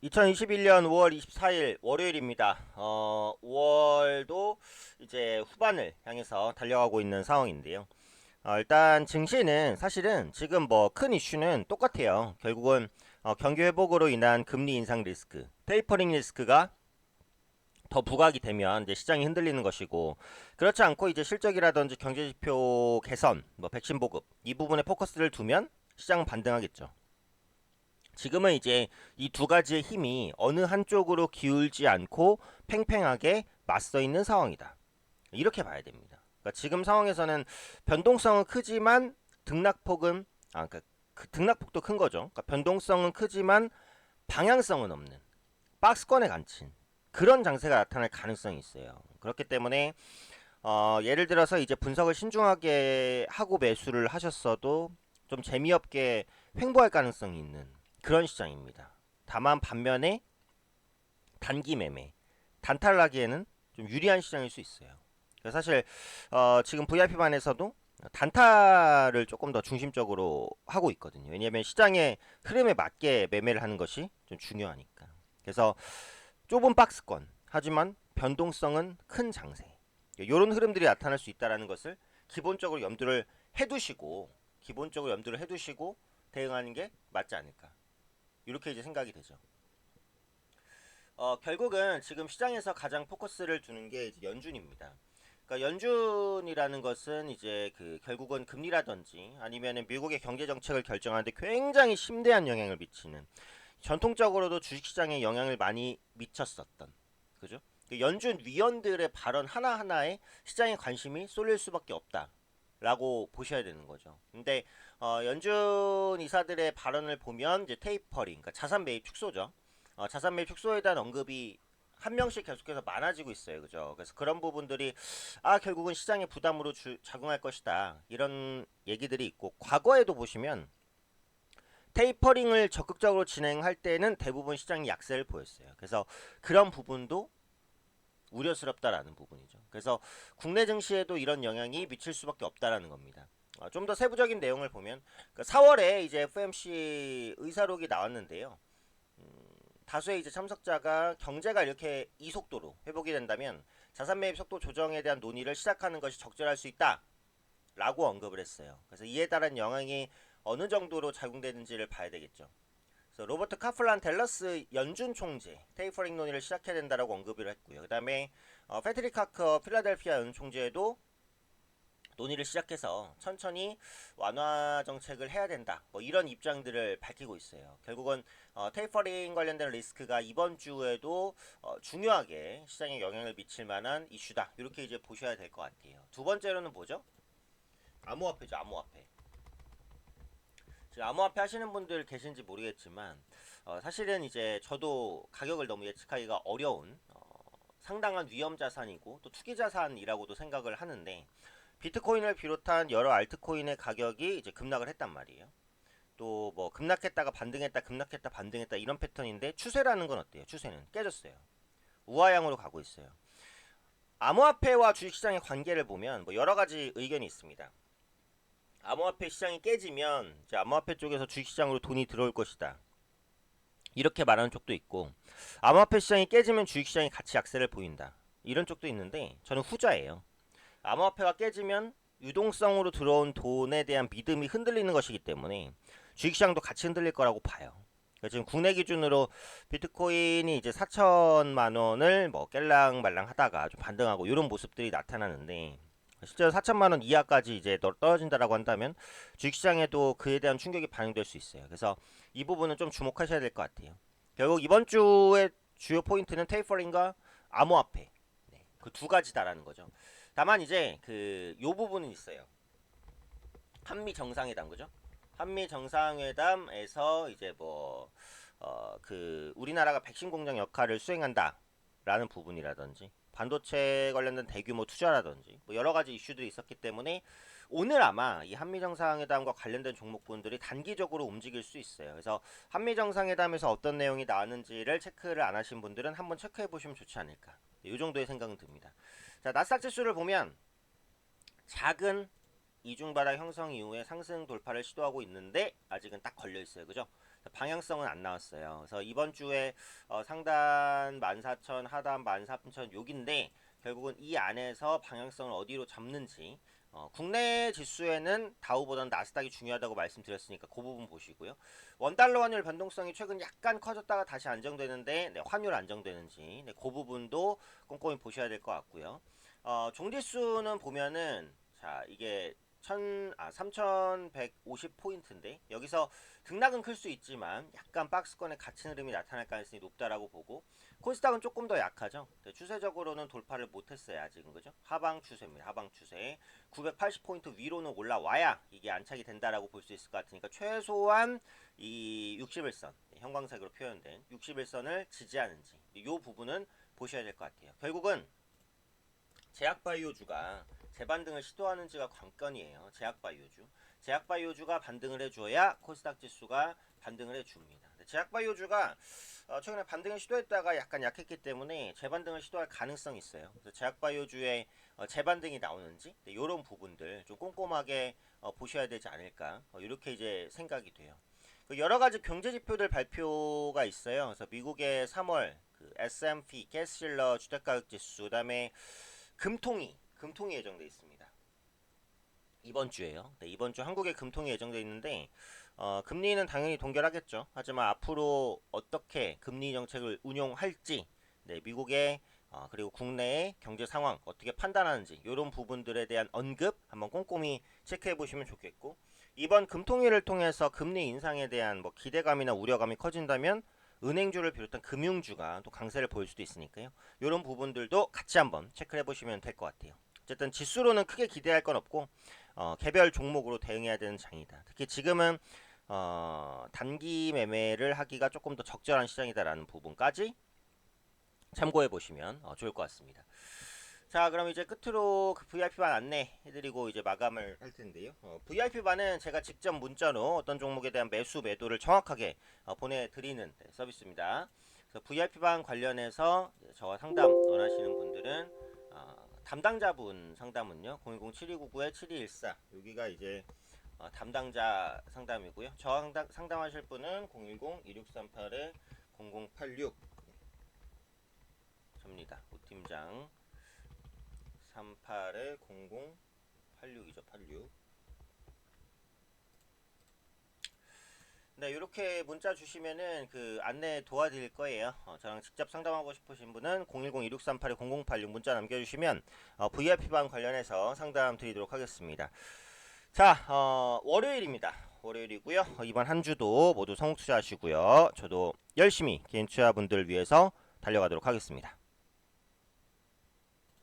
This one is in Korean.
2021년 5월 24일 월요일입니다. 5월도 이제 후반을 향해서 달려가고 있는 상황인데요. 일단 증시는 사실은 지금 뭐 큰 이슈는 똑같아요. 결국은 경기 회복으로 인한 금리 인상 리스크, 테이퍼링 리스크가 더 부각이 되면 이제 시장이 흔들리는 것이고, 그렇지 않고 이제 실적이라든지 경제지표 개선, 뭐 백신 보급 이 부분에 포커스를 두면 시장은 반등하겠죠. 지금은 이제 이 두 가지의 힘이 어느 한쪽으로 기울지 않고 팽팽하게 맞서 있는 상황이다. 이렇게 봐야 됩니다. 그러니까 지금 상황에서는 변동성은 크지만 등락폭은 그러니까 그 등락폭도 큰 거죠. 그러니까 변동성은 크지만 방향성은 없는 박스권에 갇힌 그런 장세가 나타날 가능성이 있어요. 그렇기 때문에 예를 들어서 이제 분석을 신중하게 하고 매수를 하셨어도 좀 재미없게 횡보할 가능성이 있는 그런 시장입니다. 다만 반면에 단기 매매, 단타를 하기에는 좀 유리한 시장일 수 있어요. 그래서 사실 지금 VIP반에서도 단타를 조금 더 중심적으로 하고 있거든요. 왜냐하면 시장의 흐름에 맞게 매매를 하는 것이 좀 중요하니까. 그래서 좁은 박스권, 하지만 변동성은 큰 장세. 이런 흐름들이 나타날 수 있다는 것을 기본적으로 염두를 해두시고 대응하는 게 맞지 않을까. 이렇게 이제 생각이 되죠. 결국은 지금 시장에서 가장 포커스를 두는 게 이제 연준입니다. 그러니까 연준이라는 것은 이제 그 결국은 금리라든지 아니면은 미국의 경제 정책을 결정하는데 굉장히 심대한 영향을 미치는, 전통적으로도 주식시장에 영향을 많이 미쳤었던, 그죠? 그 연준 위원들의 발언 하나하나에 시장의 관심이 쏠릴 수밖에 없다. 라고 보셔야 되는 거죠. 근데 연준 이사들의 발언을 보면 이제 테이퍼링, 그러니까 자산 매입 축소죠. 자산 매입 축소에 대한 언급이 한 명씩 계속해서 많아지고 있어요. 그죠? 그래서 그런 부분들이 결국은 시장의 부담으로 작용할 것이다. 이런 얘기들이 있고, 과거에도 보시면 테이퍼링을 적극적으로 진행할 때는 대부분 시장이 약세를 보였어요. 그래서 그런 부분도 우려스럽다라는 부분이죠. 그래서 국내 증시에도 이런 영향이 미칠 수밖에 없다라는 겁니다. 좀 더 세부적인 내용을 보면 4월에 이제 FMC 의사록이 나왔는데요. 다수의 이제 참석자가 경제가 이렇게 이 속도로 회복이 된다면 자산 매입 속도 조정에 대한 논의를 시작하는 것이 적절할 수 있다라고 언급을 했어요. 그래서 이에 따른 영향이 어느 정도로 작용되는지를 봐야 되겠죠. 그래서 로버트 카플란 댈러스 연준 총재 테이퍼링 논의를 시작해야 된다라고 언급을 했고요. 그 다음에 패트릭 카커 필라델피아 연준 총재도 논의를 시작해서 천천히 완화 정책을 해야 된다. 뭐 이런 입장들을 밝히고 있어요. 결국은 테이퍼링 관련된 리스크가 이번 주에도 중요하게 시장에 영향을 미칠 만한 이슈다. 이렇게 이제 보셔야 될 것 같아요. 두 번째로는 뭐죠? 암호화폐죠. 암호화폐. 지금 암호화폐 하시는 분들 계신지 모르겠지만 사실은 이제 저도 가격을 너무 예측하기가 어려운 상당한 위험 자산이고 또 투기 자산이라고도 생각을 하는데, 비트코인을 비롯한 여러 알트코인의 가격이 이제 급락을 했단 말이에요. 또 뭐 급락했다가 반등했다, 급락했다 반등했다 이런 패턴인데, 추세라는 건 어때요? 추세는 깨졌어요. 우하향으로 가고 있어요. 암호화폐와 주식시장의 관계를 보면 뭐 여러 가지 의견이 있습니다. 암호화폐 시장이 깨지면 이제 암호화폐 쪽에서 주식시장으로 돈이 들어올 것이다, 이렇게 말하는 쪽도 있고, 암호화폐 시장이 깨지면 주식시장이 같이 약세를 보인다, 이런 쪽도 있는데 저는 후자예요. 암호화폐가 깨지면 유동성으로 들어온 돈에 대한 믿음이 흔들리는 것이기 때문에 주식시장도 같이 흔들릴 거라고 봐요. 그러니까 지금 국내 기준으로 비트코인이 이제 4천만 원을 뭐 깰랑 말랑 하다가 좀 반등하고 이런 모습들이 나타나는데, 실제로 4천만 원 이하까지 이제 떨어진다라고 한다면 주식시장에도 그에 대한 충격이 반영될 수 있어요. 그래서 이 부분은 좀 주목하셔야 될 것 같아요. 결국 이번 주의 주요 포인트는 테이퍼링과 암호화폐, 네, 그 두 가지다라는 거죠. 다만 이제 그 요 부분은 있어요. 한미 정상회담, 그죠? 한미 정상회담에서 이제 뭐 그 우리나라가 백신 공장 역할을 수행한다라는 부분이라든지 반도체 관련된 대규모 투자라든지 뭐 여러 가지 이슈들이 있었기 때문에 오늘 아마 이 한미 정상회담과 관련된 종목군들이 단기적으로 움직일 수 있어요. 그래서 한미 정상회담에서 어떤 내용이 나왔는지를 체크를 안 하신 분들은 한번 체크해 보시면 좋지 않을까. 이 정도의 생각은 듭니다. 자, 나스닥 지수를 보면 작은 이중바닥 형성 이후에 상승 돌파를 시도하고 있는데 아직은 딱 걸려 있어요. 그죠? 방향성은 안 나왔어요. 그래서 이번 주에 상단 14,000, 하단 14,000 여기인데 결국은 이 안에서 방향성을 어디로 잡는지 국내 지수에는 다우보다는 나스닥이 중요하다고 말씀드렸으니까 그 부분 보시고요. 원달러 환율 변동성이 최근 약간 커졌다가 다시 안정되는데 네, 환율 안정되는지 네, 그 부분도 꼼꼼히 보셔야 될 것 같고요. 종지수는 보면은 자 이게 3150포인트인데 여기서 등락은 클 수 있지만 약간 박스권에 갇힌 흐름이 나타날 가능성이 높다라고 보고 코스닥은 조금 더 약하죠. 추세적으로는 돌파를 못했어요 아직은 그죠? 하방 추세입니다. 하방 추세 980포인트 위로는 올라와야 이게 안착이 된다라고 볼 수 있을 것 같으니까 최소한 이 61선 형광색으로 표현된 61선을 지지하는지 이 부분은 보셔야 될 것 같아요. 결국은 제약바이오주가 재반등을 시도하는지가 관건이에요. 제약바이오주가 반등을 해줘야 코스닥 지수가 반등을 해줍니다. 제약바이오주가 최근에 반등을 시도했다가 약간 약했기 때문에 재반등을 시도할 가능성이 있어요. 그래서 제약바이오주의 재반등이 나오는지 이런 부분들 좀 꼼꼼하게 보셔야 되지 않을까 이렇게 이제 생각이 돼요. 여러 가지 경제 지표들 발표가 있어요. 그래서 미국의 3월 그 S&P 게스실러 주택가격지수 그다음에 금통이 예정돼 있습니다. 이번 주에요. 네, 이번 주 한국의 금통이 예정돼 있는데 금리는 당연히 동결하겠죠. 하지만 앞으로 어떻게 금리 정책을 운용할지 네, 미국의 그리고 국내의 경제 상황 어떻게 판단하는지 이런 부분들에 대한 언급 한번 꼼꼼히 체크해 보시면 좋겠고 이번 금통위를 통해서 금리 인상에 대한 뭐 기대감이나 우려감이 커진다면 은행주를 비롯한 금융주가 또 강세를 보일 수도 있으니까요. 이런 부분들도 같이 한번 체크를 해보시면 될 것 같아요. 어쨌든 지수로는 크게 기대할 건 없고 개별 종목으로 대응해야 되는 장이다. 특히 지금은 단기 매매를 하기가 조금 더 적절한 시장이다라는 부분까지 참고해 보시면 좋을 것 같습니다. 자, 그럼 이제 끝으로 그 VIP반 안내 해드리고 이제 마감을 할 텐데요. VIP반은 제가 직접 문자로 어떤 종목에 대한 매수 매도를 정확하게 보내드리는 서비스입니다. 그래서 VIP반 관련해서 저와 상담 원하시는 분들은 담당자분 상담은요 010-7299-7214 여기가 이제 담당자 상담이고요. 저와 상담하실 분은 010-2638-0086 접니다. 오팀장 38-0086이죠. 86. 네, 이렇게 문자 주시면은 그 안내 도와드릴 거예요. 저랑 직접 상담하고 싶으신 분은 010-2638-0086 문자 남겨주시면 VIP방 관련해서 상담 드리도록 하겠습니다. 자, 월요일입니다. 월요일이고요. 이번 한 주도 모두 성투자하시고요. 저도 열심히 개인 투자분들 위해서 달려가도록 하겠습니다.